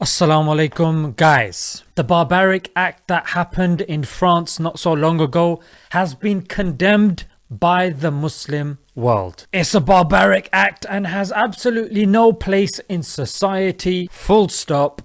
Assalamu alaikum, guys. The barbaric act that happened in France not so long ago has been condemned by the Muslim world. It's a barbaric act and has absolutely no place in society, full stop.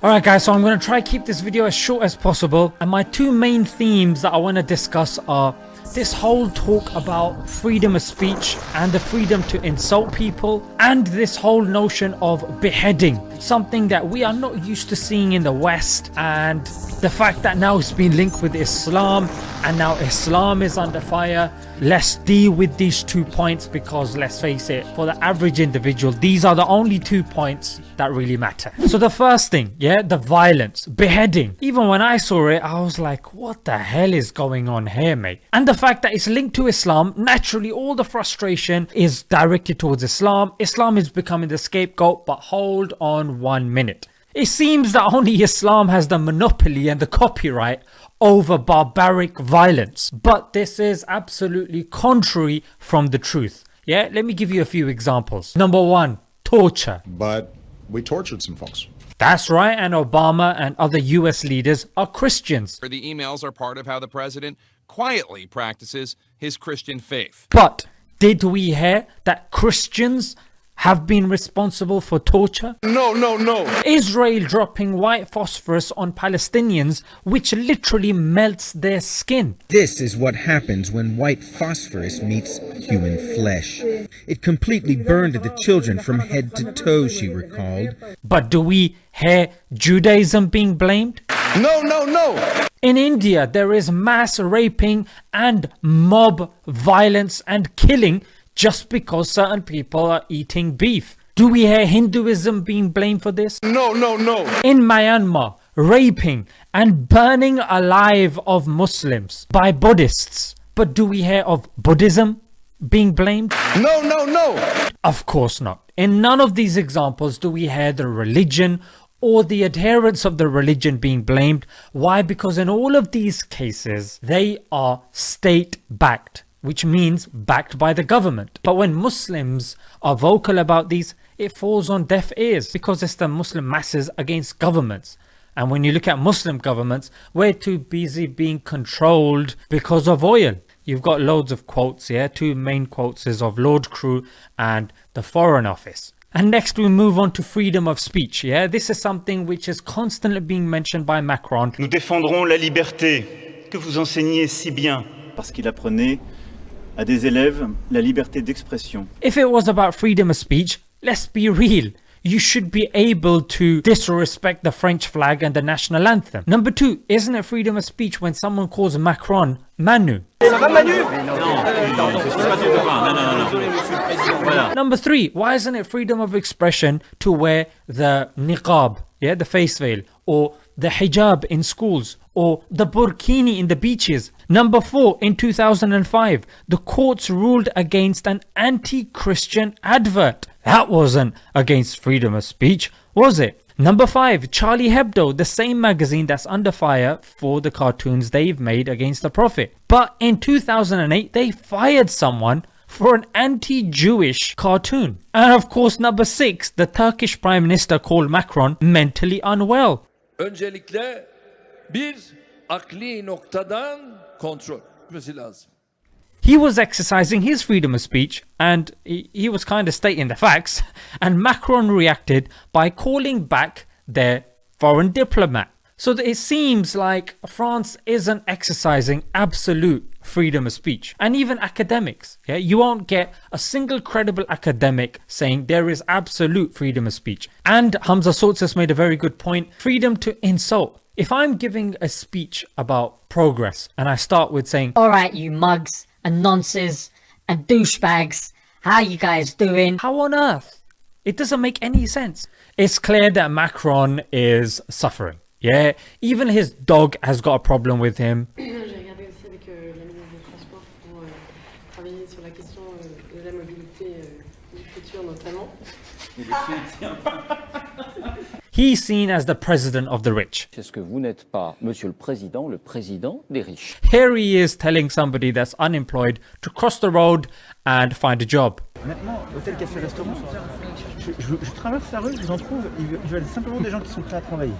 Alright guys, so I'm going to try keep this video as short as possible, and my two main themes that I want to discuss are this whole talk about freedom of speech and the freedom to insult people, and this whole notion of beheading, something that we are not used to seeing in the West, and the fact that now it's been linked with Islam and now Islam is under fire. Let's deal with these 2 points because let's face it, for the average individual, these are the only 2 points that really matter. So the first thing, the violence, beheading. Even when I saw it, I was like, what the hell is going on here, mate? And the fact that it's linked to Islam, naturally all the frustration is directed towards Islam. Islam is becoming the scapegoat, but hold on 1 minute. It seems that only Islam has the monopoly and the copyright over barbaric violence, but this is absolutely contrary from the truth. Let me give you a few examples. Number one, torture. But we tortured some folks. That's right, and Obama and other US leaders are Christians. The emails are part of how the president quietly practices his Christian faith. But did we hear that Christians have been responsible for torture? No. Israel dropping white phosphorus on Palestinians, which literally melts their skin. This is what happens when white phosphorus meets human flesh. It completely burned the children from head to toe, she recalled. But do we hear Judaism being blamed? No. In India, there is mass raping and mob violence and killing just because certain people are eating beef. Do we hear Hinduism being blamed for this? No. In Myanmar, raping and burning alive of Muslims by Buddhists. But do we hear of Buddhism being blamed? No. Of course not. In none of these examples do we hear the religion or the adherents of the religion being blamed. Why? Because in all of these cases, they are state-backed, which means backed by the government. But when Muslims are vocal about these, it falls on deaf ears because it's the Muslim masses against governments. And when you look at Muslim governments, we're too busy being controlled because of oil. You've got loads of quotes here. Two main quotes is of Lord Crewe and the Foreign Office. And next we move on to freedom of speech. This is something which is constantly being mentioned by Macron. Nous défendrons la liberté que vous enseignez si bien parce qu'il apprenait à des élèves la liberté d'expression. If it was about freedom of speech, let's be real. You should be able to disrespect the French flag and the national anthem. Number two, isn't it freedom of speech when someone calls Macron Manu? Number three, why isn't it freedom of expression to wear the niqab, the face veil, or the hijab in schools, or the burkini in the beaches? Number four, in 2005, the courts ruled against an anti-Christian advert. That wasn't against freedom of speech, was it? Number five, Charlie Hebdo, the same magazine that's under fire for the cartoons they've made against the Prophet. But in 2008, they fired someone for an anti-Jewish cartoon. And of course, number six, the Turkish Prime Minister called Macron mentally unwell. Öncelikle bir akli noktadan kontrol etmesi lazım. He was exercising his freedom of speech and he was kind of stating the facts, and Macron reacted by calling back their foreign diplomat. So that it seems like France isn't exercising absolute freedom of speech. And even academics, you won't get a single credible academic saying there is absolute freedom of speech. And Hamza Sources made a very good point, freedom to insult. If I'm giving a speech about progress and I start with saying, alright you mugs and nonces and douchebags, how you guys doing? How on earth? It doesn't make any sense. It's clear that Macron is suffering. Even his dog has got a problem with him. He's seen as the president of the rich. Est-ce que vous n'êtes pas, monsieur le président des riches? Here he is telling somebody that's unemployed to cross the road and find a job. Maintenant, hôtel, café, restaurant, je traverse la rue, je vous en trouve, ils veulent simplement des gens qui sont prêts à travailler,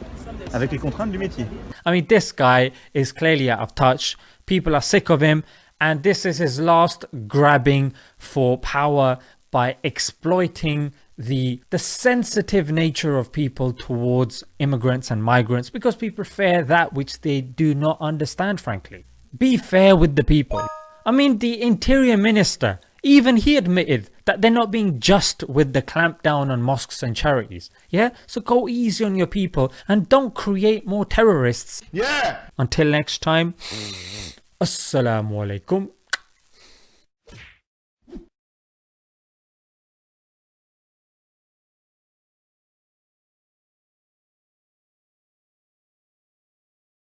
avec les contraintes du métier. I mean, this guy is clearly out of touch. People are sick of him, and this is his last grabbing for power by exploiting the sensitive nature of people towards immigrants and migrants, because people fear that which they do not understand, frankly. Be fair with the people. I mean, the interior minister, even he admitted that they're not being just with the clampdown on mosques and charities. Yeah, so go easy on your people and don't create more terrorists. Yeah! Until next time, Assalamu alaikum.